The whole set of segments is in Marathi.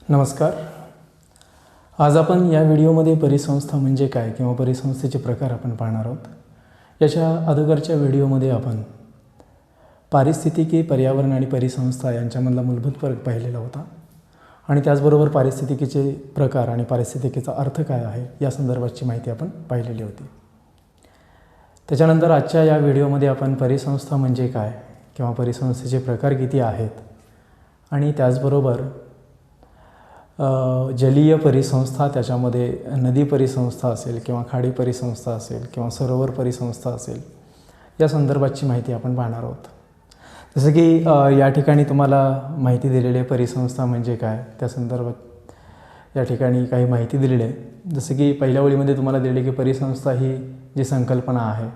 नमस्कार. आज आपण या व्हिडिओमध्ये परिसंस्था म्हणजे काय किंवा परिसंस्थेचे प्रकार आपण पाहणार आहोत. याच्या अगोदरच्या व्हिडिओमध्ये आपण पारिस्थितिकी, पर्यावरण आणि परिसंस्था यांच्यामधला मूलभूत फरक पाहिलेला होता आणि त्याचबरोबर पारिस्थितिकीचे प्रकार आणि पारिस्थितिकीचा अर्थ काय आहे या संदर्भाची माहिती आपण पाहिलेली होती. त्याच्यानंतर आजच्या या व्हिडिओमध्ये आपण परिसंस्था म्हणजे काय किंवा परिसंस्थेचे प्रकार किती आहेत आणि त्याचबरोबर जलीय परिसंस्था, त्याच्यामध्ये नदी परिसंस्था असेल किंवा खाडी परिसंस्था असेल किंवा सरोवर परिसंस्था असेल या संदर्भाची माहिती आपण पाहणार आहोत. जसं की या ठिकाणी तुम्हाला माहिती दिलेली आहे परिसंस्था म्हणजे काय, त्या संदर्भात या ठिकाणी काही माहिती दिलेली आहे. जसं की पहिल्या ओळीमध्ये तुम्हाला दिलेली की परिसंस्था ही जी संकल्पना आहे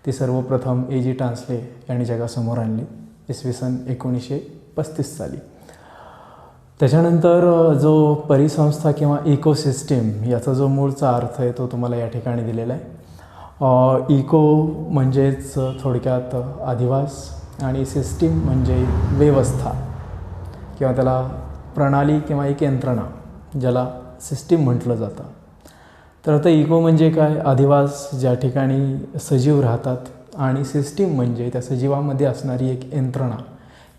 ती सर्वप्रथम A.G. टान्सले यांनी जगासमोर आणली इसवी सन 1935 साली. त्याच्यानंतर जो परिसंस्था किंवा इकोसिस्टीम याचा जो मूळचा अर्थ आहे तो तुम्हाला या ठिकाणी दिलेला आहे. इको म्हणजेच थोडक्यात अधिवास आणि सिस्टीम म्हणजे व्यवस्था किंवा त्याला प्रणाली किंवा एक यंत्रणा ज्याला सिस्टीम म्हटलं जातं. तर आता इको म्हणजे काय, अधिवास ज्या ठिकाणी सजीव राहतात आणि सिस्टीम म्हणजे त्या सजीवामध्ये असणारी एक यंत्रणा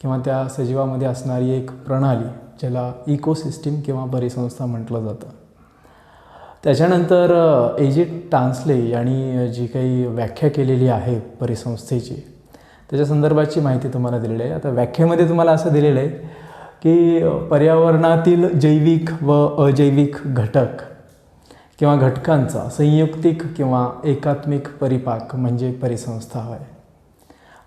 किंवा त्या सजीवामध्ये असणारी एक प्रणाली ज्याला इकोसिस्टीम किंवा परिसंस्था म्हटलं जातं. त्याच्यानंतर A.G. टान्सले यांनी जी काही व्याख्या केलेली आहे परिसंस्थेची त्याच्या संदर्भाची माहिती तुम्हाला दिलेली आहे. आता व्याख्येमध्ये तुम्हाला असं दिलेलं आहे की पर्यावरणातील जैविक व अजैविक घटक किंवा घटकांचा संयुक्तिक किंवा एकात्मिक परिपाक म्हणजे परिसंस्था आहे.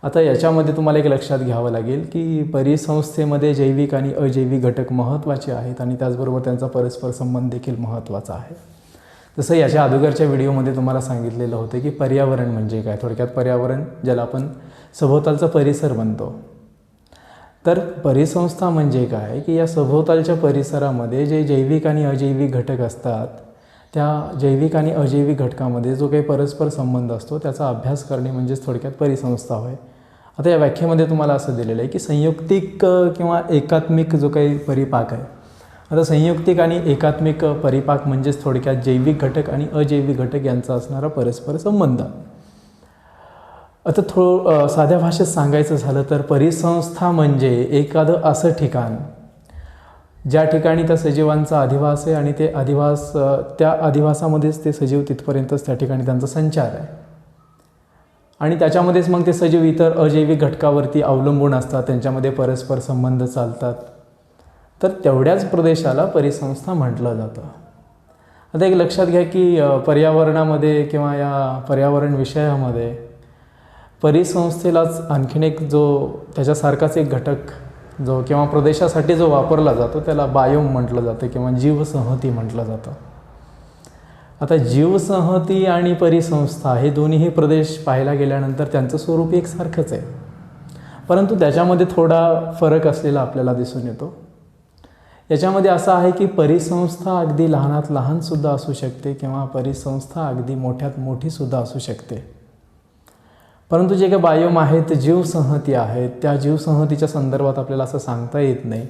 आता याच्यामध्ये तुम्हाला एक लक्षात घ्यावं लागेल की परिसंस्थेमध्ये जैविक आणि अजैविक घटक महत्त्वाचे आहेत आणि त्याचबरोबर त्यांचा परस्पर संबंध देखील महत्त्वाचा आहे. जसं याच्या अगोदरच्या व्हिडिओमध्ये तुम्हाला सांगितलेलं होतं की पर्यावरण म्हणजे काय, थोडक्यात पर्यावरण ज्याला आपण सभोवतालचा परिसर म्हणतो. तर परिसंस्था म्हणजे काय की या सभोवतालच्या परिसरामध्ये जे जैविक आणि अजैविक घटक असतात त्या जैविक आणि अजैविक घटकामध्ये जो काही परस्पर संबंध असतो त्याचा अभ्यास करणे म्हणजेच थोडक्यात परिसंस्था होय. आता या व्याख्येमध्ये तुम्हाला असं दिलेलं आहे की संयुक्तिक किंवा एकात्मिक जो काही परिपाक आहे. आता संयुक्तिक आणि एकात्मिक परिपाक म्हणजेच थोडक्यात जैविक घटक आणि अजैविक घटक यांचा असणारा परस्पर संबंध. आता साध्या भाषेत सांगायचं झालं तर परिसंस्था म्हणजे एखादं असं ठिकाण ज्या ठिकाणी त्या सजीवांचा अधिवास आहे आणि ते अधिवास त्या अधिवासामध्येच ते सजीव तिथपर्यंतच त्या ठिकाणी त्यांचा संचार आहे आणि त्याच्यामध्येच मग ते सजीव इतर अजैविक घटकावरती अवलंबून असतात, त्यांच्यामध्ये परस्पर संबंध चालतात. तर तेवढ्याच प्रदेशाला परिसंस्था म्हटलं जातं. आता एक लक्षात घ्या की पर्यावरणामध्ये किंवा या पर्यावरण विषयामध्ये परिसंस्थेलाच आणखीन एक जो त्याच्यासारखाच एक घटक जो किंवा प्रदेशासाठी जो वापरला जातो त्याला बायोम म्हटलं जातं किंवा जीवसंहती म्हटलं जातं. आता जीवसंहती आणि परिसंस्था हे दोन्हीही प्रदेश पाहायला गेल्यानंतर त्यांचं स्वरूप एकसारखंच आहे, परंतु त्याच्यामध्ये थोडा फरक असलेला आपल्याला दिसून येतो. याच्यामध्ये असं आहे की परिसंस्था अगदी लहानात लहानसुद्धा असू शकते किंवा परिसंस्था अगदी मोठ्यात मोठीसुद्धा असू शकते. परंतु जे काही बायोम आहेत, जीवसंहती आहेत, त्या जीवसंहतीच्या संदर्भात आपल्याला असं सांगता येत नाही.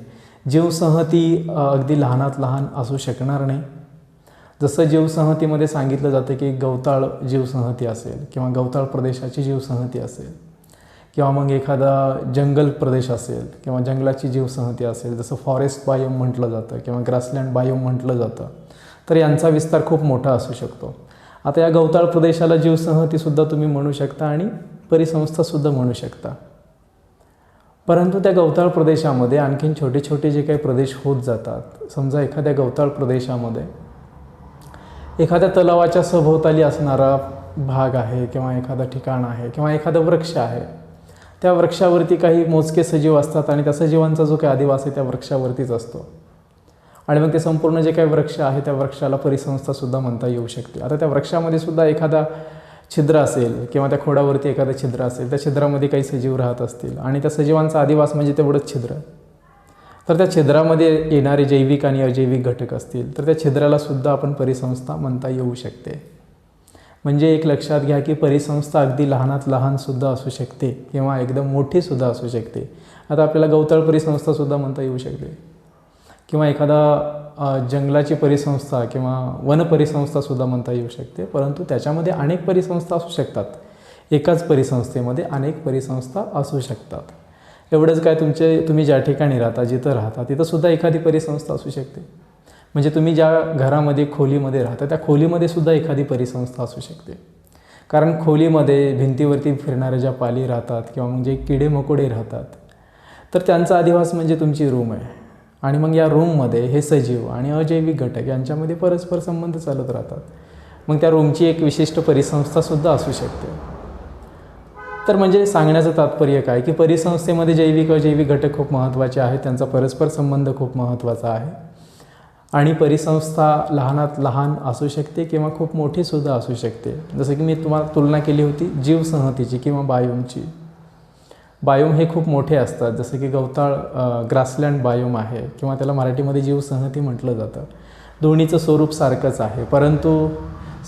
जीवसंहती अगदी लहानात लहान असू शकणार नाही. जसं जीवसंहतीमध्ये सांगितलं जातं की गवताळ जीवसंहती असेल किंवा गवताळ प्रदेशाची जीवसंहती असेल किंवा मग एखादा जंगल प्रदेश असेल किंवा जंगलाची जीवसंहती असेल, जसं फॉरेस्ट बायोम म्हटलं जातं किंवा ग्रासलँड बायोम म्हटलं जातं, तर यांचा विस्तार खूप मोठा असू शकतो. आता या गवताळ प्रदेशाला जीवसंहतीसुद्धा तुम्ही म्हणू शकता आणि परिसंस्थासुद्धा म्हणू शकता. परंतु त्या गवताळ प्रदेशामध्ये आणखीन छोटे छोटे जे काही प्रदेश होत जातात. समजा एखाद्या गवताळ प्रदेशामध्ये एखाद्या तलावाच्या सभोवताली असणारा भाग आहे किंवा एखादा ठिकाण आहे किंवा एखादा वृक्ष आहे. त्या वृक्षावरती काही मोजके सजीव असतात आणि त्या सजीवांचा जो काही अधिवास आहे त्या वृक्षावरतीच असतो आणि मग ते संपूर्ण जे काही वृक्ष आहे त्या वृक्षाला परिसंस्थासुद्धा म्हणता येऊ शकते. आता त्या वृक्षामध्ये सुद्धा एखादा छिद्र असेल किंवा त्या खोडावरती एखादं छिद्र असेल, त्या छिद्रामध्ये काही सजीव राहत असतील आणि त्या सजीवांचा अधिवास म्हणजे तेवढंच छिद्र. तर त्या छिद्रामध्ये येणारे जैविक आणि अजैविक घटक असतील तर त्या छिद्रालासुद्धा आपण परिसंस्था म्हणता येऊ शकते. म्हणजे एक लक्षात घ्या की परिसंस्था अगदी लहानात लहानसुद्धा असू शकते किंवा एकदम मोठीसुद्धा असू शकते. आता आपल्याला गवताळ परिसंस्थासुद्धा म्हणता येऊ शकते. किंवा एखादा जंगलाची परिसंस्था किंवा वन परिसंस्थासुद्धा म्हणता येऊ शकते, परंतु त्याच्यामध्ये अनेक परिसंस्था असू शकतात. एकाच परिसंस्थेमध्ये अनेक परिसंस्था असू शकतात. एवढंच काय, तुम्ही ज्या ठिकाणी राहता, जिथं राहता तिथंसुद्धा एखादी परिसंस्था असू शकते. म्हणजे तुम्ही ज्या घरामध्ये खोलीमध्ये राहता त्या खोलीमध्ये सुद्धा एखादी परिसंस्था असू शकते. कारण खोलीमध्ये भिंतीवरती फिरणाऱ्या ज्या पाली राहतात किंवा मग जे किडे मकोडे राहतात, तर त्यांचा अधिवास म्हणजे तुमची रूम आहे. आणि मग या रूममध्ये हे सजीव आणि अजैविक घटक यांच्यामध्ये परस्पर संबंध चालत राहतात. मग त्या रूमची एक विशिष्ट परिसंस्थासुद्धा असू शकते. तर म्हणजे सांगण्याचं तात्पर्य काय की परिसंस्थेमध्ये जैविक अजैविक घटक खूप महत्त्वाचे आहेत, त्यांचा परस्पर संबंध खूप महत्त्वाचा आहे. आणि परिसंस्था लहानात लहान असू शकते किंवा खूप मोठीसुद्धा असू शकते. जसं की मी तुम्हाला तुलना केली होती जीवसंहतीची किंवा बायोमची. बायोम हे खूप मोठे असतात, जसं की गवताळ ग्रासलँड बायोम आहे किंवा त्याला मराठीमध्ये जीवसंहती म्हटलं जातं. दोन्हीचं स्वरूप सारखंच आहे, परंतु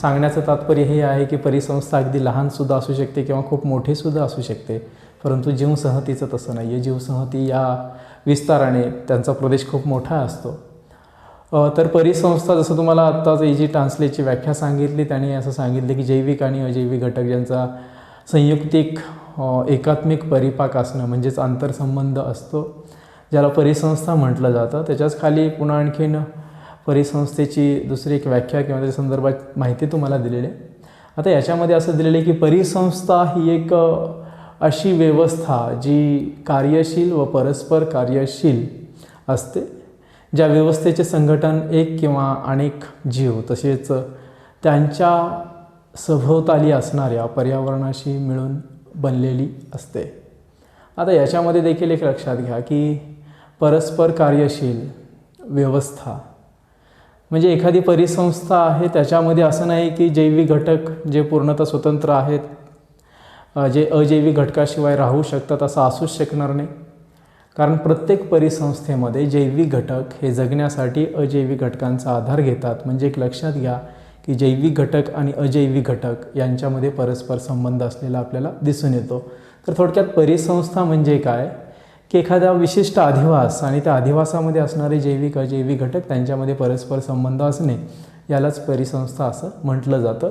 सांगण्याचं तात्पर्य हे आहे की परिसंस्था अगदी लहानसुद्धा असू शकते किंवा खूप मोठीसुद्धा असू शकते, परंतु जीवसंहतीचं तसं नाही आहे. जीवसंहती या विस्ताराने त्यांचा प्रदेश खूप मोठा असतो. तर परिसंस्था, जसं तुम्हाला आत्ताच इजी ट्रान्सलेटची व्याख्या सांगितली, त्याने असं सांगितले की जैविक आणि अजैविक घटक ज्यांचा संयुक्तिक एकात्मिक परिपाक असणं म्हणजेच आंतरसंबंध असतो, ज्याला परिसंस्था म्हटलं जातं. त्याच्याच खाली पुन्हा आणखीन परिसंस्थेची दुसरी एक व्याख्या किंवा त्याच्या संदर्भात माहिती तुम्हाला दिलेली आहे. आता याच्यामध्ये असं दिलेलं आहे की परिसंस्था ही एक अशी व्यवस्था जी कार्यशील व परस्पर कार्यशील असते, ज्या व्यवस्थेचे संघटन एक किंवा अनेक जीव तसेच त्यांच्या सभोवताली असणाऱ्या पर्यावरणाशी मिळून बनलेली असते. आता याच्यामध्ये देखील एक लक्षात घ्या की परस्पर कार्यशील व्यवस्था म्हणजे एखादी परिसंस्था आहे, त्याच्यामध्ये असं नाही की जैविक घटक जे पूर्णतः स्वतंत्र आहेत, जे अजैविक घटकाशिवाय राहू शकतात असं असूच शकणार नाही. कारण प्रत्येक परिसंस्थेमध्ये जैविक घटक हे जगण्यासाठी अजैविक घटकांचा आधार घेतात. म्हणजे एक लक्षात घ्या की जैविक घटक आणि अजैविक घटक यांच्यामध्ये परस्पर संबंध असलेला आपल्याला दिसून येतो. तर थोडक्यात परिसंस्था म्हणजे काय की एखादा विशिष्ट अधिवास आणि त्या अधिवासामध्ये असणारे जैविक अजैविक घटक त्यांच्यामध्ये परस्पर संबंध असणे, यालाच परिसंस्था असं म्हटलं जातं.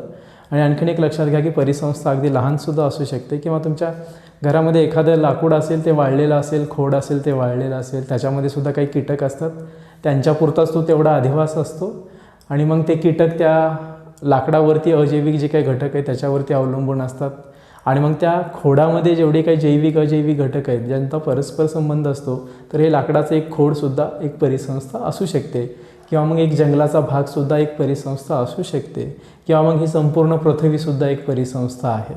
आणि आणखीन एक लक्षात घ्या की परिसंस्था अगदी लहानसुद्धा असू शकते किंवा तुमच्या घरामध्ये एखादं लाकूड असेल ते वाळलेलं असेल, खोड असेल ते वाळलेलं असेल, त्याच्यामध्ये सुद्धा काही कीटक असतात, त्यांच्यापुरताच तो तेवढा अधिवास असतो. आणि मग ते कीटक त्या लाकडावरती अजैविक जे काही घटक आहेत त्याच्यावरती अवलंबून असतात. आणि मग त्या खोडामध्ये जेवढे काही जैविक अजैविक घटक आहेत ज्यांचा परस्पर संबंध असतो, तर हे लाकडाचं एक खोडसुद्धा एक परिसंस्था असू शकते किंवा मग एक जंगलाचा भागसुद्धा एक परिसंस्था असू शकते किंवा मग ही संपूर्ण पृथ्वीसुद्धा एक परिसंस्था आहे.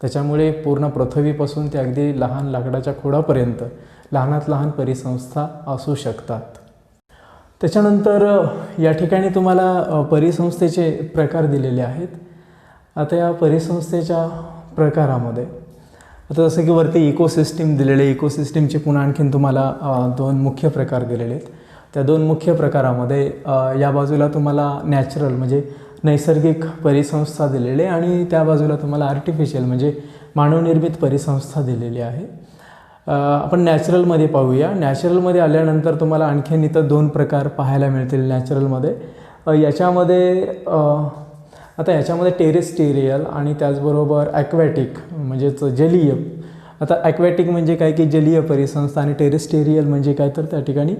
त्याच्यामुळे पूर्ण पृथ्वीपासून ते अगदी लहान लाकडाच्या खोडापर्यंत लहानात लहान परिसंस्था असू शकतात. त्याच्यानंतर या ठिकाणी तुम्हाला परिसंस्थेचे प्रकार दिलेले आहेत. आता या परिसंस्थेच्या प्रकारामध्ये आता जसं की वरती इकोसिस्टीम दिलेले, इकोसिस्टीमचे पुन्हा आणखीन तुम्हाला दोन मुख्य प्रकार दिलेले आहेत. त्या दोन मुख्य प्रकारामध्ये या बाजूला तुम्हाला नॅचरल म्हणजे नैसर्गिक परिसंस्था दिलेले आणि त्या बाजूला तुम्हाला आर्टिफिशियल म्हणजे मानवनिर्मित परिसंस्था दिलेली आहे. आपण नॅचरलमध्ये पाहूया. नॅचरलमध्ये आल्यानंतर तुम्हाला आणखीन इथं दोन प्रकार पाहायला मिळतील नॅचरलमध्ये. आता याच्यामध्ये टेरेस्टेरियल आणि त्याचबरोबर ॲक्वॅटिक म्हणजेच जलीय. आता ॲक्वॅटिक म्हणजे काय की जलीय परिसंस्था आणि टेरेस्टेरियल म्हणजे काय तर त्या ठिकाणी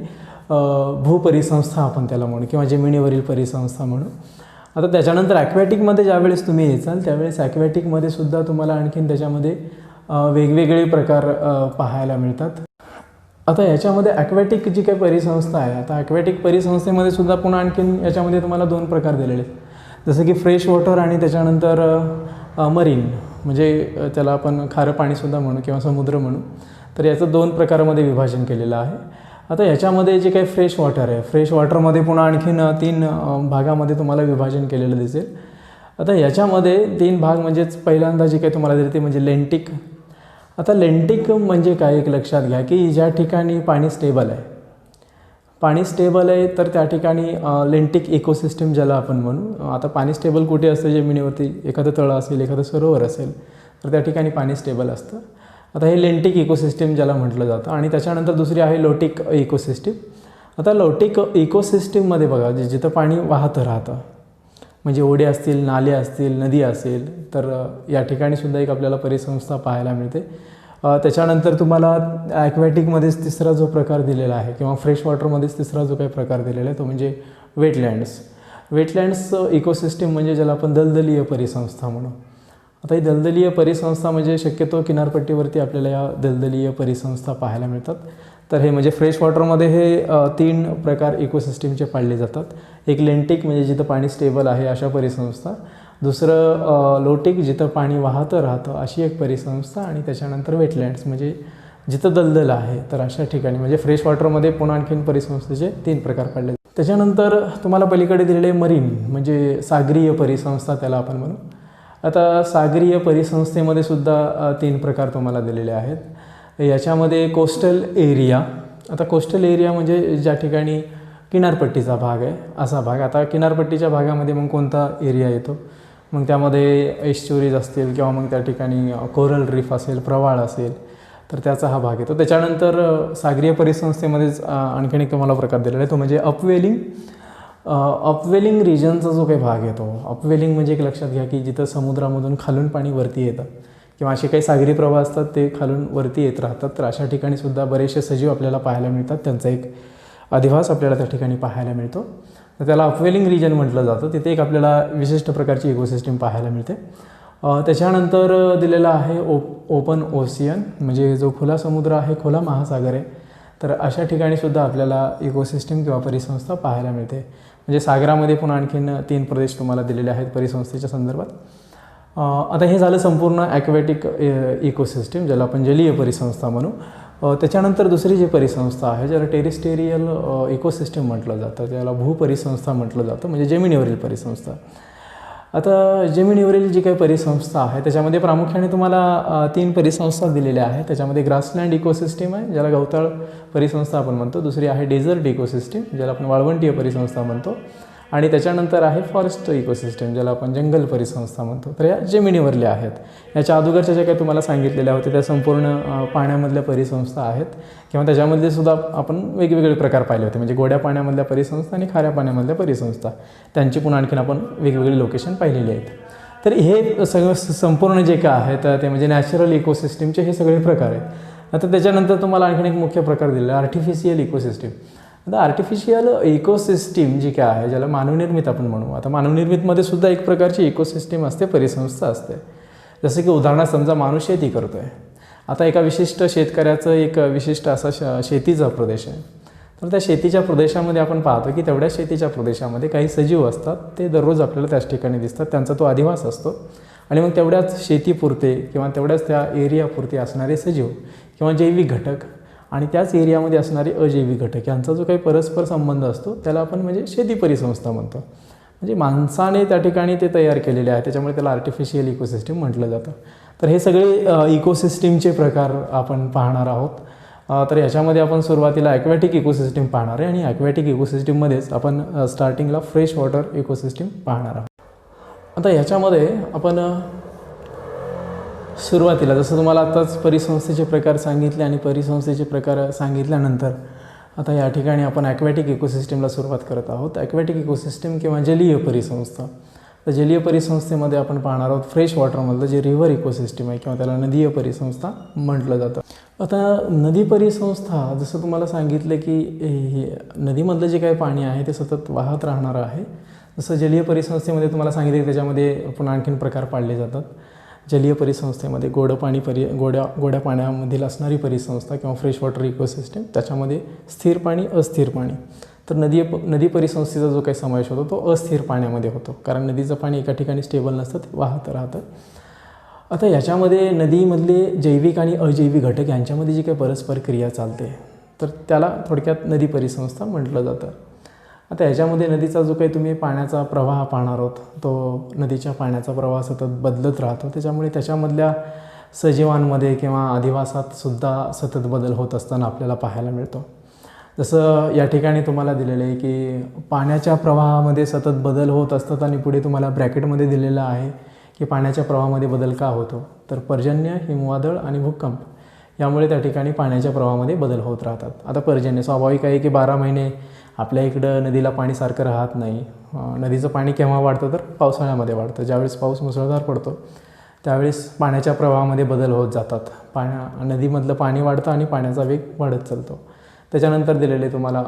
भूपरिसंस्था आपण त्याला म्हणू किंवा जमिनीवरील परिसंस्था म्हणू. आता त्याच्यानंतर ॲक्वॅटिकमध्ये ज्यावेळेस तुम्ही येचाल त्यावेळेस ॲक्वॅटिकमध्ये सुद्धा तुम्हाला आणखीन त्याच्यामध्ये वेगवेगळे प्रकार पाहायला मिळतात. आता याच्यामध्ये ॲक्वॅटिक जी काही परिसंस्था आहे, आता ॲक्वॅटिक परिसंस्थेमध्ये सुद्धा पुन्हा आणखीन याच्यामध्ये तुम्हाला दोन प्रकार दिलेले आहेत. जसं की फ्रेश वॉटर आणि त्याच्यानंतर मरीन म्हणजे त्याला आपण खारं पाणीसुद्धा म्हणू किंवा समुद्र म्हणू. तर याचं दोन प्रकारामध्ये विभाजन केलेलं आहे. आता याच्यामध्ये जे काही फ्रेश वॉटर आहे, फ्रेश वॉटरमध्ये पुन्हा आणखीन तीन भागामध्ये तुम्हाला विभाजन केलेलं दिसेल. आता याच्यामध्ये तीन भाग म्हणजेच पहिल्यांदा जे काही तुम्हाला दिले ते म्हणजे लेंटिक. आता लेंटिक म्हणजे काय एक लक्षात घ्या की ज्या ठिकाणी पाणी स्टेबल आहे, पाणी स्टेबल आहे तर त्या ठिकाणी लेंटिक इकोसिस्टीम ज्याला आपण म्हणू. आता पाणी स्टेबल कुठे असतं, जमिनीवरती एखादं तळं असेल, एखादं सरोवर असेल तर त्या ठिकाणी पाणी स्टेबल असतं. आता हे लेंटिक इकोसिस्टीम ज्याला म्हटलं जातं. आणि त्याच्यानंतर दुसरी आहे लोटिक इकोसिस्टीम. आता लवटिक इकोसिस्टीममध्ये बघा जिथं पाणी वाहतं राहतं, म्हणजे ओढे असतील, नाले असतील, नदी असेल, तर या ठिकाणीसुद्धा एक आपल्याला परिसंस्था पाहायला मिळते. त्याच्यानंतर तुम्हाला ॲक्वॅटिकमध्येच तिसरा जो प्रकार दिलेला आहे किंवा फ्रेश वॉटरमध्येच तिसरा जो काही प्रकार दिलेला आहे तो म्हणजे वेटलँड्स. वेटलँड्स इकोसिस्टीम म्हणजे ज्याला आपण दलदलीय परिसंस्था म्हणू. आता ही दलदलीय परिसंस्था म्हणजे शक्यतो किनारपट्टीवरती आपल्याला या दलदलीय परिसंस्था पाहायला मिळतात. तर हे म्हणजे फ्रेश वॉटरमध्ये हे 3 प्रकार इकोसिस्टीमचे पाळले जातात. एक लेंटिक म्हणजे जिथं पाणी स्टेबल आहे अशा परिसंस्था, दुसरं लोटिक जिथं पाणी वाहतं राहतं अशी एक परिसंस्था, आणि त्याच्यानंतर वेटलँड्स म्हणजे जिथं दलदल आहे तर अशा ठिकाणी म्हणजे फ्रेश वॉटरमध्ये पुन्हा आणखीन परिसंस्थेचे 3 प्रकार पाडले. त्याच्यानंतर तुम्हाला पलीकडे दिलेले मरीन म्हणजे सागरीय परिसंस्था त्याला आपण म्हणू. आता सागरीय परिसंस्थेमध्ये सुद्धा 3 प्रकार तुम्हाला दिलेले आहेत. याच्यामध्ये कोस्टल एरिया. आता कोस्टल एरिया म्हणजे ज्या ठिकाणी किनारपट्टीचा भाग आहे असा भाग. आता किनारपट्टीच्या भागामध्ये मग कोणता एरिया येतो, मग त्यामध्ये एस्च्युरीज असतील किंवा मग त्या ठिकाणी कोरल रीफ असेल, प्रवाळ असेल, तर त्याचा हा भाग येतो. त्याच्यानंतर सागरीय परिसंस्थेमध्येच आणखीन एक तुम्हाला प्रकार दिलेला आहे तो म्हणजे अपवेलिंग. अपवेलिंग रिजनचा जो काही भाग येतो, अपवेलिंग म्हणजे एक लक्षात घ्या की जिथं समुद्रामधून खालून पाणी वरती येतं किंवा असे काही सागरी प्रवाह असतात ते खालून वरती येत राहतात, तर अशा ठिकाणी सुद्धा बरेचसे सजीव आपल्याला पाहायला मिळतात. त्यांचा एक अधिवास आपल्याला त्या ठिकाणी पाहायला मिळतो. तर त्याला अपवेलिंग रिजन म्हटलं जातं. तिथे एक आपल्याला विशिष्ट प्रकारची इकोसिस्टीम पाहायला मिळते. त्याच्यानंतर दिलेला आहे ओपन ओशियन म्हणजे जो खुला समुद्र आहे, खुला महासागर आहे, तर अशा ठिकाणीसुद्धा आपल्याला इकोसिस्टीम किंवा परिसंस्था पाहायला मिळते. म्हणजे सागरामध्ये पुन्हा आणखीन 3 प्रदेश तुम्हाला दिलेले आहेत परिसंस्थेच्या संदर्भात. आता हे झालं संपूर्ण ॲक्वॅटिक इकोसिस्टीम ज्याला आपण जलीय परिसंस्था म्हणू. त्याच्यानंतर दुसरी जी परिसंस्था आहे ज्याला टेरिस्टेरियल इकोसिस्टीम म्हटलं जातं, त्याला भूपरिसंस्था म्हटलं जातं, म्हणजे जमिनीवरील परिसंस्था. आता जमिनीवरील जी काही परिसंस्था आहे त्याच्यामध्ये प्रामुख्याने तुम्हाला 3 परिसंस्था दिलेल्या आहेत. त्याच्यामध्ये ग्रासलँड इकोसिस्टीम आहे ज्याला गवताळ परिसंस्था आपण म्हणतो, दुसरी आहे डेझर्ट इकोसिस्टीम ज्याला आपण वाळवंटीय परिसंस्था म्हणतो, आणि त्याच्यानंतर आहे फॉरेस्ट इकोसिस्टीम ज्याला आपण जंगल परिसंस्था म्हणतो. तर या जमिनीवरल्या आहेत. याच्या अगोदरच्या ज्या काही तुम्हाला सांगितलेल्या होत्या त्या संपूर्ण पाण्यामधल्या परिसंस्था आहेत किंवा त्याच्यामध्ये सुद्धा आपण वेगवेगळे प्रकार पाहिले होते, म्हणजे गोड्या पाण्यामधल्या परिसंस्था आणि खाऱ्या पाण्यामधल्या परिसंस्था, त्यांची पुन्हा आणखीन आपण वेगवेगळी लोकेशन पाहिलेली आहेत. तर हे सगळं संपूर्ण जे काय आहेत ते म्हणजे नॅचरल इकोसिस्टीमचे हे सगळे प्रकार आहेत. आता त्याच्यानंतर तुम्हाला आणखीन एक मुख्य प्रकार दिलेला आहे आर्टिफिशियल इकोसिस्टीम. आता आर्टिफिशियल इकोसिस्टीम जी काय आहे ज्याला मानवनिर्मित आपण म्हणू. आता मानवनिर्मितमध्ये सुद्धा एक प्रकारची इकोसिस्टीम असते, परिसंस्था असते. जसं की उदाहरणार्थ समजा माणूस शेती करतो आहे. आता एका विशिष्ट शेतकऱ्याचं एक विशिष्ट असा शेतीचा प्रदेश आहे, तर त्या शेतीच्या प्रदेशामध्ये आपण पाहतो की तेवढ्या शेतीच्या प्रदेशामध्ये काही सजीव असतात, ते दररोज आपल्याला त्याच ठिकाणी दिसतात, त्यांचा तो अधिवास असतो. आणि मग तेवढ्याच शेतीपुरते किंवा तेवढ्याच त्या एरियापुरते असणारे सजीव किंवा जैविक घटक आणि त्याच एरियामध्ये असणारे अजैविक घटक यांचा जो काही परस्पर संबंध असतो त्याला आपण म्हणजे शेती परिसंस्था म्हणतो. म्हणजे माणसाने त्या ठिकाणी ते तयार केलेले आहे, त्याच्यामुळे त्याला आर्टिफिशियल इकोसिस्टीम म्हटलं जातं. तर हे सगळे इकोसिस्टीमचे प्रकार आपण पाहणार आहोत. तर याच्यामध्ये आपण सुरुवातीला ॲक्वॅटिक इकोसिस्टीम पाहणार आहे आणि ॲक्वॅटिक इकोसिस्टीममध्येच आपण स्टार्टिंगला फ्रेश वॉटर इकोसिस्टीम पाहणार आहोत. आता ह्याच्यामध्ये आपण सुरुवातीला जसं तुम्हाला आत्ताच परिसंस्थेचे प्रकार सांगितले आणि परिसंस्थेचे प्रकार सांगितल्यानंतर आता या ठिकाणी आपण ॲक्वॅटिक इकोसिस्टीमला सुरुवात करत आहोत. ॲक्वॅटिक इकोसिस्टीम किंवा जलीय परिसंस्था. तर जलीय परिसंस्थेमध्ये आपण पाहणार आहोत फ्रेश वॉटरमधलं जे रिव्हर इकोसिस्टीम आहे किंवा त्याला नदीय परिसंस्था म्हटलं जातं. आता नदी परिसंस्था जसं तुम्हाला सांगितलं की हे नदीमधलं जे काही पाणी आहे ते सतत वाहत राहणारं आहे. जसं जलीय परिसंस्थेमध्ये तुम्हाला सांगितलं की त्याच्यामध्ये पुन्हा आणखीन प्रकार पाडले जातात. जलीय परिसंस्थेमध्ये गोड्या पाण्यामधील असणारी परिसंस्था किंवा फ्रेश वॉटर इकोसिस्टीम, त्याच्यामध्ये स्थिर पाणी, अस्थिर पाणी. तर नदी परिसंस्थेचा जो काही समावेश होतो तो अस्थिर पाण्यामध्ये होतो, कारण नदीचं पाणी एका ठिकाणी स्टेबल नसतं, ते वाहत राहतं. आता याच्यामध्ये नदीमधले जैविक आणि अजैविक घटक यांच्यामध्ये जी काही परस्पर क्रिया चालते तर त्याला थोडक्यात नदी परिसंस्था म्हटलं जातं. आता ह्याच्यामध्ये नदीचा जो काही तुम्ही पाण्याचा प्रवाह पाहणार आहोत तो नदीच्या पाण्याचा प्रवाह सतत बदलत राहतो, त्याच्यामुळे त्याच्यामधल्या सजीवांमध्ये किंवा अधिवासात सुद्धा सतत बदल होत असताना आपल्याला पाहायला मिळतो. जसं या ठिकाणी तुम्हाला दिलेलं आहे की पाण्याच्या प्रवाहामध्ये सतत बदल होत असतात आणि पुढे तुम्हाला ब्रॅकेटमध्ये दिलेलं आहे की पाण्याच्या प्रवाहामध्ये बदल का होतो, तर पर्जन्य, हिमवादळ आणि भूकंप यामुळे त्या ठिकाणी पाण्याच्या प्रवाहामध्ये बदल होत राहतात. आता पर्जन्य स्वाभाविक आहे की 12 महिने आपल्या इकडं नदीला पाणी सारखं राहत नाही. नदीचं पाणी केव्हा वाढतं तर पावसाळ्यामध्ये वाढतं. ज्यावेळेस पाऊस मुसळधार पडतो त्यावेळेस पाण्याच्या प्रवाहामध्ये बदल होत जातात. नदीमधलं पाणी वाढतं आणि पाण्याचा वेग वाढत चालतो. त्याच्यानंतर दिलेले तुम्हाला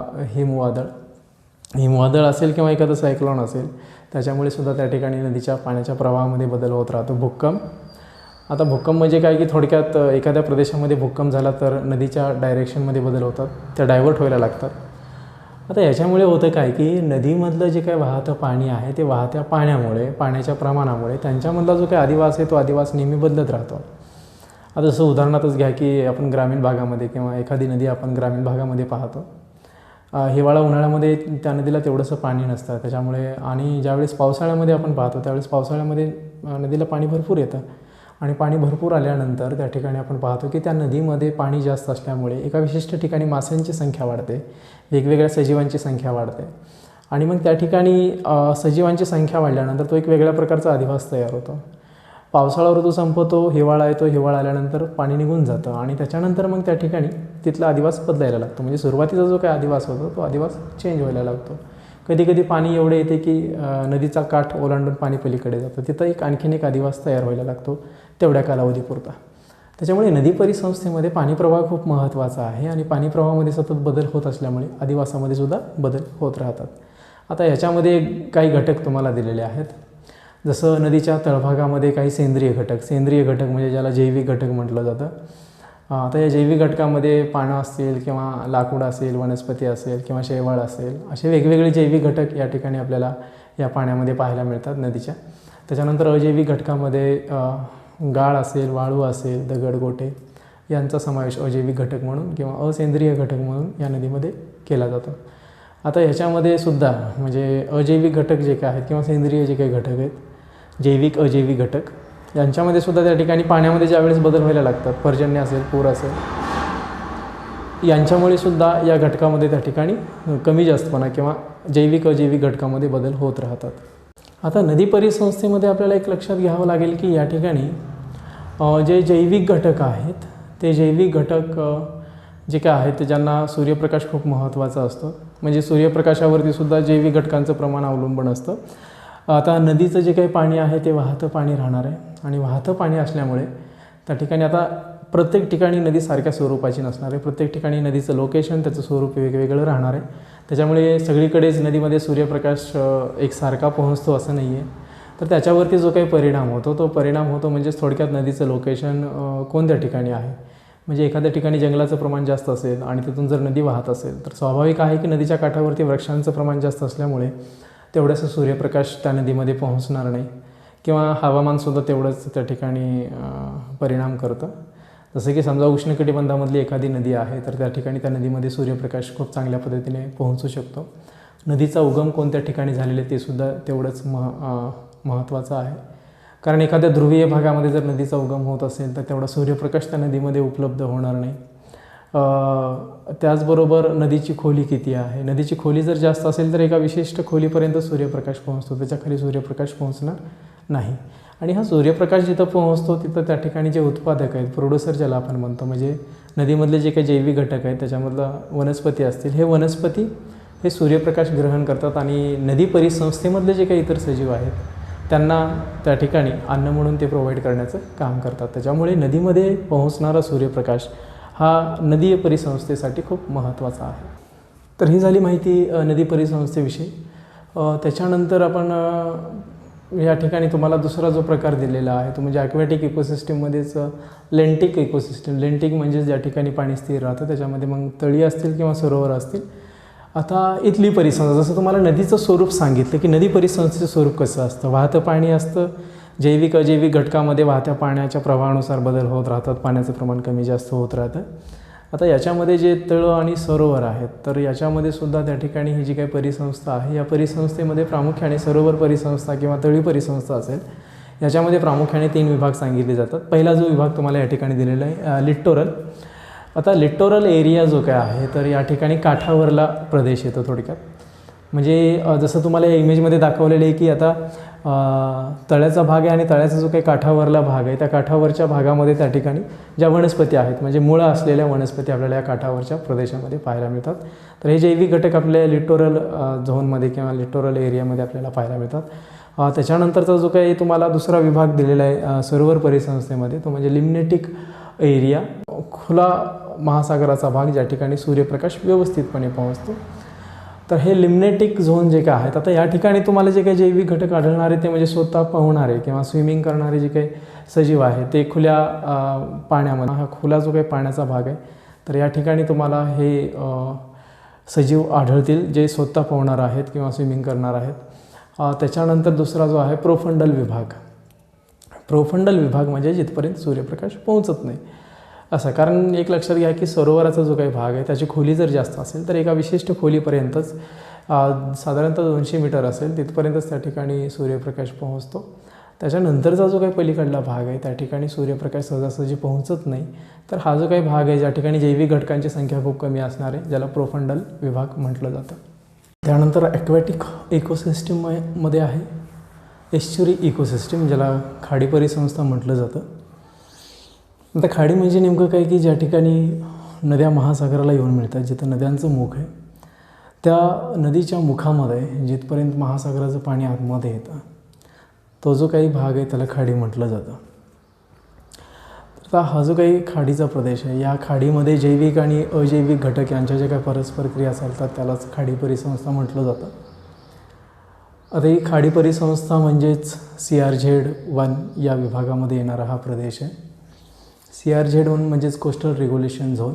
हिमवादळ असेल किंवा एखादं सायक्लोन असेल त्याच्यामुळे सुद्धा त्या ठिकाणी नदीच्या पाण्याच्या प्रवाहामध्ये बदल होत राहतो. भूकंप. आता भूकंप म्हणजे काय की थोडक्यात एखाद्या प्रदेशामध्ये भूकंप झाला तर नदीच्या डायरेक्शनमध्ये बदल होतात, त्या डायव्हर्ट व्हायला लागतात. आता याच्यामुळे होतं काय की नदीमधलं जे काही वाहतं पाणी आहे ते वाहत्या पाण्यामुळे, पाण्याच्या प्रमाणामुळे त्यांच्यामधला जो काही अधिवास आहे तो अधिवास नेहमी बदलत राहतो. आता जसं उदाहरणार्थ घ्या की आपण ग्रामीण भागामध्ये किंवा एखादी नदी आपण ग्रामीण भागामध्ये पाहतो. हिवाळा उन्हाळ्यामध्ये त्या नदीला तेवढंसं पाणी नसतं त्याच्यामुळे, आणि ज्यावेळेस पावसाळ्यामध्ये आपण पाहतो त्यावेळेस पावसाळ्यामध्ये नदीला पाणी भरपूर येतं आणि पाणी भरपूर आल्यानंतर त्या ठिकाणी आपण पाहतो की त्या नदीमध्ये पाणी जास्त असल्यामुळे एका विशिष्ट ठिकाणी माशांची संख्या वाढते, वेगवेगळ्या सजीवांची संख्या वाढते आणि मग त्या ठिकाणी सजीवांची संख्या वाढल्यानंतर तो एक वेगळ्या प्रकारचा अधिवास तयार होतो. पावसाळा ऋतू संपतो, हिवाळा येतो, हिवाळा आल्यानंतर पाणी निघून जातं आणि त्याच्यानंतर मग त्या ठिकाणी तिथला अधिवास बदलायला लागतो. म्हणजे सुरुवातीचा जो काही अधिवास होतो तो अधिवास चेंज व्हायला लागतो. कधी कधी पाणी एवढे येते की नदीचा काठ ओलांडून पाणी पलीकडे जातं, तिथं आणखीन एक अधिवास तयार व्हायला लागतो तेवढ्या कालावधीपुरता. त्याच्यामुळे नदी परिसंस्थेमध्ये पाणी प्रवाह खूप महत्त्वाचा आहे आणि पाणी प्रवाहामध्ये सतत बदल होत असल्यामुळे अधिवासामध्ये सुद्धा बदल होत राहतात. आता याच्यामध्ये काही घटक तुम्हाला दिलेले आहेत. जसं नदीच्या तळभागामध्ये काही सेंद्रिय घटक म्हणजे ज्याला जैविक घटक म्हटलं जातं. आता या जैविक घटकामध्ये पानं असतील किंवा लाकूड असेल, वनस्पती असेल किंवा शैवाळ असेल, असे वेगवेगळे जैविक घटक या ठिकाणी आपल्याला या पाण्यामध्ये पाहायला मिळतात नदीच्या. त्याच्यानंतर अजैविक घटकामध्ये गाळ असेल, वाळू असेल, दगड, गोटे यांचा समावेश अजैविक घटक म्हणून किंवा असेंद्रिय घटक म्हणून या नदीमध्ये केला जातो. आता ह्याच्यामध्ये सुद्धा म्हणजे अजैविक घटक जे काय आहेत किंवा सेंद्रिय जे काही घटक आहेत, जैविक अजैविक घटक, यांच्यामध्ये सुद्धा त्या ठिकाणी पाण्यामध्ये ज्यावेळेस बदल व्हायला लागतात, पर्जन्य असेल, पूर असेल, यांच्यामुळे सुद्धा या घटकामध्ये त्या ठिकाणी कमी जास्तपणा किंवा जैविक अजैविक घटकामध्ये बदल होत राहतात. आता नदी परिसंस्थेमध्ये आपल्याला एक लक्षात घ्यावं लागेल की या ठिकाणी जे जैविक घटक आहेत ते जैविक घटक जे काय आहेत ते ज्यांना सूर्यप्रकाश खूप महत्त्वाचा असतो. म्हणजे सूर्यप्रकाशावरती सुद्धा जैविक घटकांचं प्रमाण अवलंबून असतं. आता नदीचं जे काही पाणी आहे ते वाहतं पाणी राहणार आहे आणि वाहतं पाणी असल्यामुळे त्या ठिकाणी आता प्रत्येक ठिकाणी नदी सारख्या स्वरूपाची नसणार आहे. प्रत्येक ठिकाणी नदीचं लोकेशन, त्याचं स्वरूप वेगवेगळं राहणार आहे. त्याच्यामुळे सगळीकडेच नदीमध्ये सूर्यप्रकाश एकसारखा पोहोचतो असं नाही आहे. तर त्याच्यावरती जो काही परिणाम होतो म्हणजेच थोडक्यात नदीचं लोकेशन कोणत्या ठिकाणी आहे. म्हणजे एखाद्या ठिकाणी जंगलाचं प्रमाण जास्त असेल आणि तिथून जर नदी वाहत असेल तर स्वाभाविक आहे की नदीच्या काठावरती वृक्षांचं प्रमाण जास्त असल्यामुळे तेवढंसं सूर्यप्रकाश त्या नदीमध्ये पोहोचणार नाही किंवा हवामानसुद्धा तेवढंच त्या ठिकाणी परिणाम करतं. जसं की समजा उष्णकटिबंधामधली एखादी नदी आहे तर त्या ठिकाणी त्या नदीमध्ये सूर्यप्रकाश खूप चांगल्या पद्धतीने पोहोचू शकतो. नदीचा उगम कोणत्या ठिकाणी झालेले ते सुद्धा तेवढंच महत्त्वाचं आहे. कारण एखाद्या ध्रुवीय भागामध्ये जर नदीचा उगम होत असेल तर तेवढा सूर्यप्रकाश त्या नदीमध्ये उपलब्ध होणार नाही. त्याचबरोबर नदीची खोली किती आहे. नदीची खोली जर जास्त असेल तर एका विशिष्ट खोलीपर्यंत सूर्यप्रकाश पोहोचतो, त्याच्याखाली सूर्यप्रकाश पोहोचणार नाही. आणि हा सूर्यप्रकाश जिथं पोहोचतो तिथं त्या ठिकाणी जे उत्पादक आहेत, प्रोड्युसर ज्याला आपण म्हणतो, म्हणजे नदीमधले जे काही जैविक घटक आहेत त्याच्यामधलं वनस्पती असतील, हे वनस्पती हे सूर्यप्रकाश ग्रहण करतात आणि नदी परिसंस्थेमधले जे काही इतर सजीव आहेत त्यांना त्या ठिकाणी अन्न म्हणून ते प्रोव्हाइड करण्याचं काम करतात. त्याच्यामुळे नदीमध्ये पोहोचणारा सूर्यप्रकाश हा नदी परिसंस्थेसाठी खूप महत्त्वाचा आहे. तर ही झाली माहिती नदी परिसंस्थेविषयी. त्याच्यानंतर आपण या ठिकाणी तुम्हाला दुसरा जो प्रकार दिलेला आहे तो म्हणजे ॲक्वॅटिक इकोसिस्टीममध्येच लेंटिक इकोसिस्टीम. लेंटिक म्हणजे ज्या ठिकाणी पाणी स्थिर राहतं त्याच्यामध्ये मग तळी असतील किंवा सरोवर असतील. आता इथली परिसंस्था, जसं तुम्हाला नदीचं स्वरूप सांगितलं की नदी परिसंस्थेचं स्वरूप कसं असतं, वाहतं पाणी असतं, जैविक अजैविक घटकामध्ये वाहत्या पाण्याच्या प्रवाहानुसार बदल होत राहतात, पाण्याचं प्रमाण कमी जास्त होत राहतं. आता याच्यामध्ये जे तळं आणि सरोवर आहेत तर याच्यामध्ये सुद्धा त्या ठिकाणी ही जी काही परिसंस्था आहे या परिसंस्थेमध्ये प्रामुख्याने सरोवर परिसंस्था किंवा तळी परिसंस्था असेल याच्यामध्ये प्रामुख्याने 3 विभाग सांगितले जातात. पहिला जो विभाग तुम्हाला या ठिकाणी दिलेला आहे लिट्टोरल. आता लिट्टोरल एरिया जो काय आहे तर या ठिकाणी काठावरला प्रदेश येतो थोडक्यात. म्हणजे जसं तुम्हाला या इमेजमध्ये दाखवलेलं आहे की आता तळ्याचा भाग आहे आणि तळ्याचा जो काही काठावरला भाग आहे त्या काठावरच्या भागामध्ये त्या ठिकाणी ज्या वनस्पती आहेत म्हणजे मुळं असलेल्या वनस्पती आपल्याला या काठावरच्या प्रदेशामध्ये पाहायला मिळतात. तर हे जैविक घटक आपल्या लिटोरल झोनमध्ये किंवा लिटोरल एरियामध्ये आपल्याला पाहायला मिळतात. त्याच्यानंतरचा जो काही तुम्हाला दुसरा विभाग दिलेला आहे सरोवर परिसंस्थेमध्ये तो म्हणजे लिम्नेटिक एरिया, खुला महासागराचा भाग ज्या ठिकाणी सूर्यप्रकाश व्यवस्थितपणे पोहोचतो. तर हे लिम्नेटिक झोन जे काय आहेत, आता या ठिकाणी तुम्हाला जे काही जैविक घटक आढळणारे ते म्हणजे स्वतः पोहणारे किंवा स्विमिंग करणारे जे काही सजीव आहे ते खुल्या पाण्यामध्ये, हा खुला जो काही पाण्याचा भाग आहे तर या ठिकाणी तुम्हाला हे सजीव आढळतील जे स्वतः पोहणार आहेत किंवा स्विमिंग करणार आहेत. त्याच्यानंतर दुसरा जो आहे प्रोफंडल विभाग. प्रोफंडल विभाग म्हणजे जिथपर्यंत सूर्यप्रकाश पोहोचत नाही असं. कारण एक लक्षात घ्या की सरोवराचा जो काही भाग आहे त्याची खोली जर जास्त असेल तर एका विशिष्ट खोलीपर्यंतच साधारणतः 200 मीटर असेल तिथपर्यंतच त्या ठिकाणी सूर्यप्रकाश पोहोचतो. त्याच्यानंतरचा जो काही पलीकडला भाग आहे त्या ठिकाणी सूर्यप्रकाश सहजासहजी पोहोचत नाही. तर हा जो काही भाग आहे ज्या ठिकाणी जैविक घटकांची संख्या खूप कमी असणार आहे ज्याला प्रोफंडल विभाग म्हटलं जातं. त्यानंतर ॲक्वॅटिक इकोसिस्टीममध्ये आहे एस्च्युरी इकोसिस्टीम ज्याला खाडी परिसंस्था म्हटलं जातं. आता खाडी म्हणजे नेमकं काय की ज्या ठिकाणी नद्या महासागराला येऊन मिळतात, जिथं नद्यांचं मुख आहे त्या नदीच्या मुखामध्ये जिथपर्यंत महासागराचं पाणी आतमध्ये येतं तो जो काही भाग आहे त्याला खाडी म्हटलं जातं. तर हा जो काही खाडीचा प्रदेश आहे या खाडीमध्ये जैविक आणि अजैविक घटक यांच्या ज्या काही परस्पर क्रिया चालतात त्यालाच खाडी परिसंस्था म्हटलं जातं. आता ही खाडी परिसंस्था म्हणजेच CRZ1 या विभागामध्ये येणारा हा प्रदेश आहे. CRZ1 म्हणजेच कोस्टल रेग्युलेशन झोन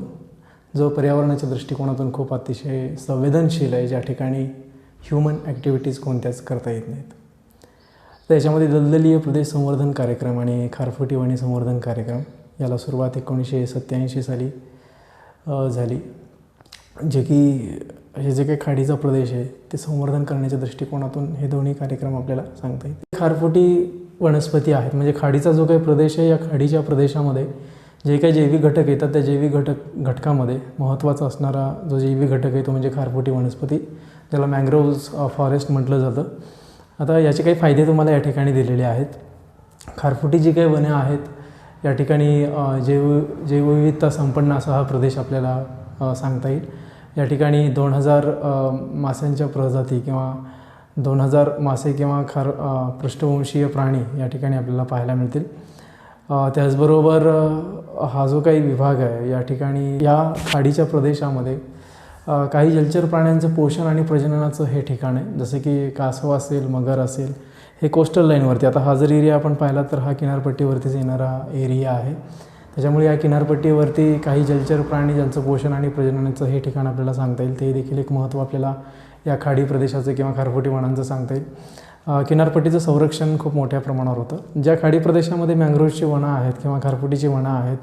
जो पर्यावरणाच्या दृष्टिकोनातून खूप अतिशय संवेदनशील आहे, ज्या ठिकाणी ह्युमन ॲक्टिव्हिटीज कोणत्याच करता येत नाहीत. तर याच्यामध्ये दलदलीय प्रदेश संवर्धन कार्यक्रम आणि खारफुटी वने संवर्धन कार्यक्रम याला सुरुवात 1987 साली झाली, जे की हे जे काही खाडीचा प्रदेश आहे ते संवर्धन करण्याच्या दृष्टिकोनातून हे दोन्ही कार्यक्रम आपल्याला सांगता येतील. खारफुटी वनस्पती आहेत म्हणजे खाडीचा जो काही प्रदेश आहे या खाडीच्या प्रदेशामध्ये जे काही जैविक घटक येतात त्या जैविक घटकामध्ये महत्त्वाचा असणारा जो जैविक घटक आहे तो म्हणजे खारफुटी वनस्पती ज्याला मँग्रोव्ज फॉरेस्ट म्हटलं जातं. आता याचे काही फायदे तुम्हाला या ठिकाणी दिलेले आहेत. खारफुटी जी काही वने आहेत या ठिकाणी जैवविविधता संपन्न असा हा प्रदेश आपल्याला सांगता येईल. या ठिकाणी 2000 माशांच्या प्रजाती किंवा 2000 मासे किंवा पृष्ठवंशीय प्राणी या ठिकाणी आपल्याला पाहायला मिळतील. त्याचबरोबर हा जो काही विभाग आहे या ठिकाणी या खाडीच्या प्रदेशामध्ये काही जलचर प्राण्यांचं पोषण आणि प्रजननाचं हे ठिकाण आहे, जसं की कासव असेल, मगर असेल, हे कोस्टल लाईनवरती. आता हा जर एरिया आपण पाहिला तर हा किनारपट्टीवरतीच येणारा एरिया आहे. त्याच्यामुळे या किनारपट्टीवरती काही जलचर प्राणी ज्यांचं पोषण आणि प्रजननाचं हे ठिकाण आपल्याला सांगता येईल. ते देखील एक महत्त्व आपल्याला या खाडी प्रदेशाचं किंवा खारफुटी वनांचं सांगता येईल. किनारपट्टीचं संरक्षण खूप मोठ्या प्रमाणावर होतं. ज्या खाडी प्रदेशामध्ये मँग्रोव्हची वनं आहेत किंवा खारफुटीची वनं आहेत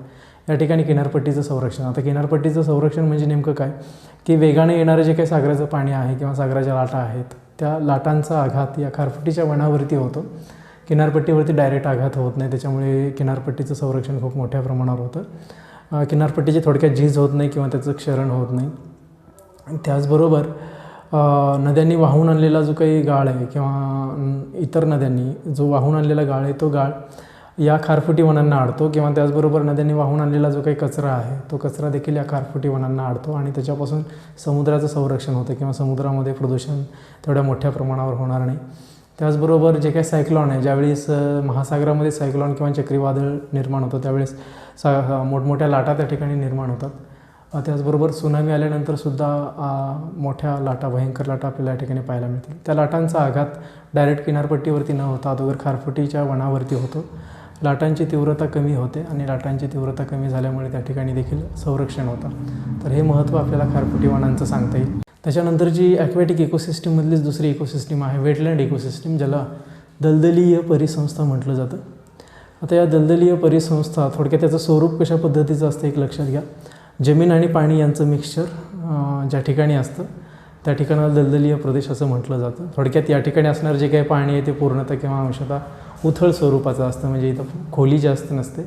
या ठिकाणी किनारपट्टीचं संरक्षण. आता किनारपट्टीचं संरक्षण म्हणजे नेमकं काय की वेगाने येणारं जे काही सागराचं पाणी आहे किंवा सागराच्या लाटा आहेत त्या लाटांचा आघात या खारफुटीच्या वनावरती होतो. किनारपट्टीवरती डायरेक्ट आघात होत नाही, त्याच्यामुळे किनारपट्टीचं संरक्षण खूप मोठ्या प्रमाणावर होतं. किनारपट्टीची थोडक्यात झीज होत नाही किंवा त्याचं क्षरण होत नाही. त्याचबरोबर नद्यांनी वाहून आणलेला जो काही गाळ आहे किंवा इतर नद्यांनी जो वाहून आणलेला गाळ आहे तो गाळ या खारफुटी वनांना अडतो किंवा त्याचबरोबर नद्यांनी वाहून आणलेला जो काही कचरा आहे तो कचरा देखील या खारफुटी वनांना अडतो आणि त्याच्यापासून समुद्राचं संरक्षण होतं किंवा समुद्रामध्ये प्रदूषण तेवढ्या मोठ्या प्रमाणावर होणार नाही. त्याचबरोबर जे काही सायक्लॉन आहे, ज्यावेळेस महासागरामध्ये सायक्लॉन किंवा चक्रीवादळ निर्माण होतं त्यावेळेस मोठमोठ्या लाटा त्या ठिकाणी निर्माण होतात. त्याचबरोबर सुनामी आल्यानंतरसुद्धा मोठ्या लाटा, भयंकर लाटा आपल्याला या ठिकाणी पाहायला मिळतील. त्या लाटांचा आघात डायरेक्ट किनारपट्टीवरती न होता अगोदर खारफुटीच्या वनावरती होतो. लाटांची तीव्रता कमी होते आणि लाटांची तीव्रता कमी झाल्यामुळे त्या ठिकाणी देखील संरक्षण होतं. तर हे महत्त्व आपल्याला खारफुटी वनांचं सांगता येईल. त्याच्यानंतरची ॲक्वॅटिक इकोसिस्टीममधलीच दुसरी इकोसिस्टीम आहे वेटलँड इकोसिस्टीम, ज्याला दलदलीय परिसंस्था म्हटलं जातं. आता या दलदलीय परिसंस्था थोडक्यात त्याचं स्वरूप कशा पद्धतीचं असतं एक लक्षात घ्या. जमीन आणि पाणी यांचं मिक्सचर ज्या ठिकाणी असतं त्या ठिकाणाला दलदलीय प्रदेश असं म्हटलं जातं. थोडक्यात या ठिकाणी असणारं जे काही पाणी आहे ते पूर्णतः किंवा अंशतः उथळ स्वरूपाचं असतं, म्हणजे इथं खोली जास्त नसते.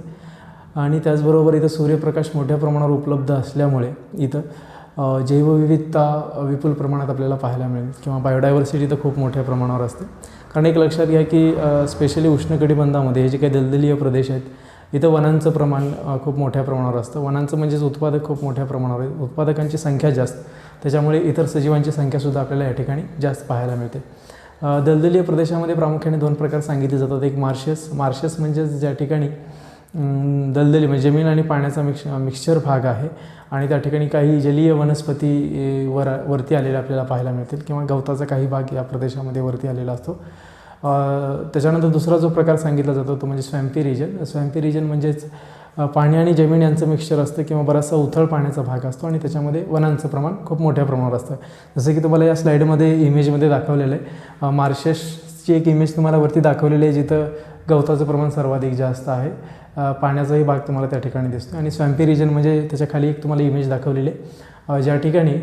आणि त्याचबरोबर इथं सूर्यप्रकाश मोठ्या प्रमाणावर उपलब्ध असल्यामुळे इथं जैवविविधता विपुल प्रमाणात आपल्याला पाहायला मिळेल किंवा बायोडायव्हर्सिटी तर खूप मोठ्या प्रमाणावर असते. कारण एक लक्षात घ्या की स्पेशली उष्णकटिबंधामध्ये हे जे काही दलदलीय प्रदेश आहेत इथं वनांचं प्रमाण खूप मोठ्या प्रमाणावर असतं. वनांचं म्हणजेच उत्पादक खूप मोठ्या प्रमाणावर आहे, उत्पादकांची संख्या जास्त, त्याच्यामुळे इतर सजीवांची संख्यासुद्धा आपल्याला या ठिकाणी जास्त पाहायला मिळते. दलदलीय प्रदेशामध्ये प्रामुख्याने 2 प्रकार सांगितले जातात. एक मार्शस म्हणजेच ज्या ठिकाणी दलदली म्हणजे जमीन आणि पाण्याचा मिक्सचर भाग आहे आणि त्या ठिकाणी काही जलीय वनस्पती वरती आलेल्या आपल्याला पाहायला मिळतील किंवा गवताचा काही भाग या प्रदेशामध्ये वरती आलेला असतो. त्याच्यानंतर दुसरा जो प्रकार सांगितला जातो तो म्हणजे स्वॅम्पी रिजन. स्वॅम्पी रिजन म्हणजेच पाणी आणि जमीन यांचं मिक्सचर असतं किंवा बराचसा उथळ पाण्याचा भाग असतो आणि त्याच्यामध्ये वनांचं प्रमाण खूप मोठ्या प्रमाणावर असतं. जसं की तुम्हाला या स्लाईडमध्ये इमेजमध्ये दाखवलेलं आहे. मार्शसची एक इमेज तुम्हाला वरती दाखवलेली आहे जिथं गवताचं प्रमाण सर्वाधिक जास्त आहे. पाण्याचाही भाग तुम्हाला त्या ठिकाणी दिसतो आणि स्वॅम्पी रिजन म्हणजे त्याच्या खाली एक तुम्हाला इमेज दाखवलेली आहे ज्या ठिकाणी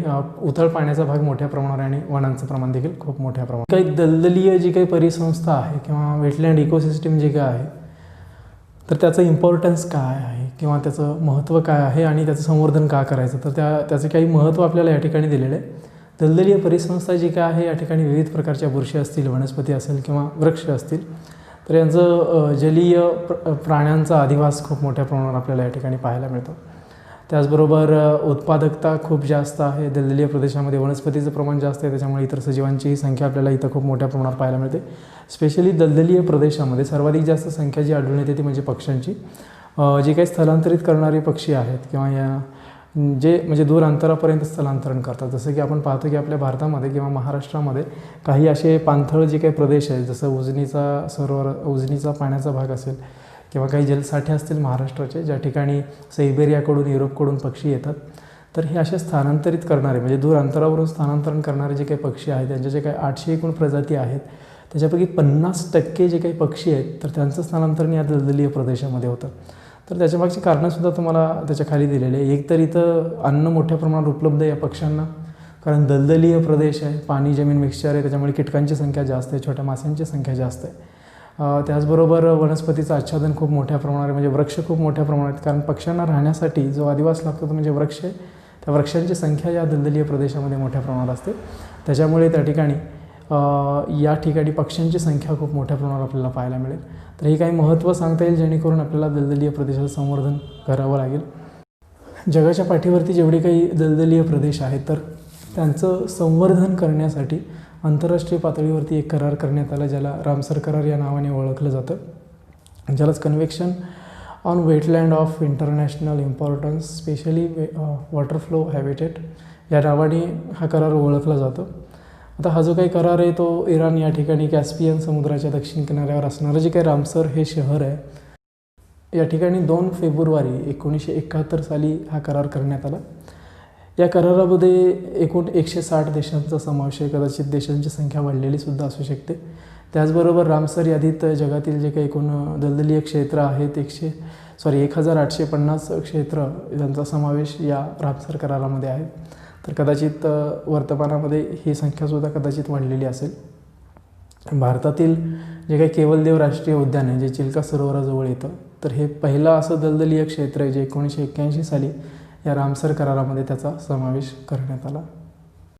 उथळ पाण्याचा भाग मोठ्या प्रमाणावर आणि वनांचं प्रमाण देखील खूप मोठ्या प्रमाणात. काही दलदलीय जी काही परिसंस्था आहे किंवा वेटलँड इकोसिस्टम जे काय आहे तर त्याचं इम्पॉर्टन्स काय आहे किंवा त्याचं महत्त्व काय आहे आणि त्याचं संवर्धन का करायचं तर त्याचे काही महत्त्व आपल्याला या ठिकाणी दिलेलं आहे. दलदलीय परिसंस्था जी काय आहे या ठिकाणी विविध प्रकारच्या बुरशी असतील, वनस्पती असेल किंवा वृक्ष असतील तर यांचं जलीय प्राण्यांचा अधिवास खूप मोठ्या प्रमाणावर आपल्याला या ठिकाणी पाहायला मिळतं. त्याचबरोबर उत्पादकता खूप जास्त आहे. दलदलीय प्रदेशामध्ये वनस्पतीचं प्रमाण जास्त आहे, त्याच्यामुळे इतर सजीवांचीही संख्या आपल्याला इथं खूप मोठ्या प्रमाणात पाहायला मिळते. स्पेशली दलदलीय प्रदेशामध्ये सर्वाधिक जास्त संख्या जी आढळून येते ती म्हणजे पक्ष्यांची. जे काही स्थलांतरित करणारे पक्षी आहेत किंवा जे म्हणजे दूर अंतरापर्यंत स्थलांतरण करतात. जसं की आपण पाहतो की आपल्या भारतामध्ये किंवा महाराष्ट्रामध्ये काही असे पाणथळ जे काही प्रदेश आहेत जसं उजनीचा पाण्याचा भाग असेल किंवा काही जलसाठे असतील महाराष्ट्राचे ज्या ठिकाणी सायबेरियाकडून युरोपकडून पक्षी येतात तर हे असे स्थलांतरित करणारे म्हणजे दूर अंतरावरून स्थलांतरण करणारे जे काही पक्षी आहेत त्यांच्या जे काही 800 एकूण प्रजाती आहेत त्याच्यापैकी 50% जे काही पक्षी आहेत तर त्यांचं स्थलांतरण या दलदलीय प्रदेशामध्ये होतं. तर त्याच्यामागची कारणंसुद्धा तुम्हाला त्याच्या खाली दिलेली आहे. एक तर इथं अन्न मोठ्या प्रमाणात उपलब्ध आहे या पक्ष्यांना कारण दलदलीय प्रदेश आहे, पाणी जमीन मिक्सचर आहे, त्याच्यामुळे कीटकांची संख्या जास्त आहे, छोट्या माशांची संख्या जास्त आहे. त्याचबरोबर वनस्पतीचं आच्छादन खूप मोठ्या प्रमाणात म्हणजे वृक्ष खूप मोठ्या प्रमाणात कारण पक्ष्यांना राहण्यासाठी जो अधिवास लागतो तो म्हणजे वृक्ष आहे. त्या वृक्षांची संख्या या दलदलीय प्रदेशामध्ये मोठ्या प्रमाणात असते, त्याच्यामुळे त्या ठिकाणी या ठिकाणी पक्ष्यांची संख्या खूप मोठ्या प्रमाणावर आपल्याला पाहायला मिळेल. तर हे काही महत्त्व सांगता येईल जेणेकरून आपल्याला दलदलीय प्रदेशाचं संवर्धन करावं लागेल. जगाच्या पाठीवरती जेवढे काही दलदलीय प्रदेश आहेत तर त्यांचं संवर्धन करण्यासाठी आंतरराष्ट्रीय पातळीवरती एक करार करण्यात आला ज्याला रामसर करार या नावाने ओळखलं जातं, ज्यालाच convention on wetland of international importance specially water flow habitat या नावाने हा करार ओळखला जातो. आता हा जो काही करार आहे तो इराण या ठिकाणी कॅस्पियन समुद्राच्या दक्षिण किनाऱ्यावर असणारं जे काही रामसर हे शहर आहे या ठिकाणी 2 फेब्रुवारी 1971 साली हा करार करण्यात आला. या करारामध्ये एकूण 160 देशांचा समावेश आहे, कदाचित देशांची संख्या वाढलेली सुद्धा असू शकते. त्याचबरोबर रामसर यादीत जगातील जे काही एकूण दलदलीय क्षेत्र आहेत 1850 क्षेत्र यांचा समावेश या रामसर करारामध्ये आहे. तर कदाचित वर्तमानामध्ये ही संख्यासुद्धा कदाचित वाढलेली असेल. भारतातील जे काही केवलदेव राष्ट्रीय उद्यान आहे जे चिल्का सरोवराजवळ येतं तर हे पहिलं असं दलदलीय क्षेत्र आहे जे 1981 साली या रामसर करारामध्ये त्याचा समावेश करण्यात आला.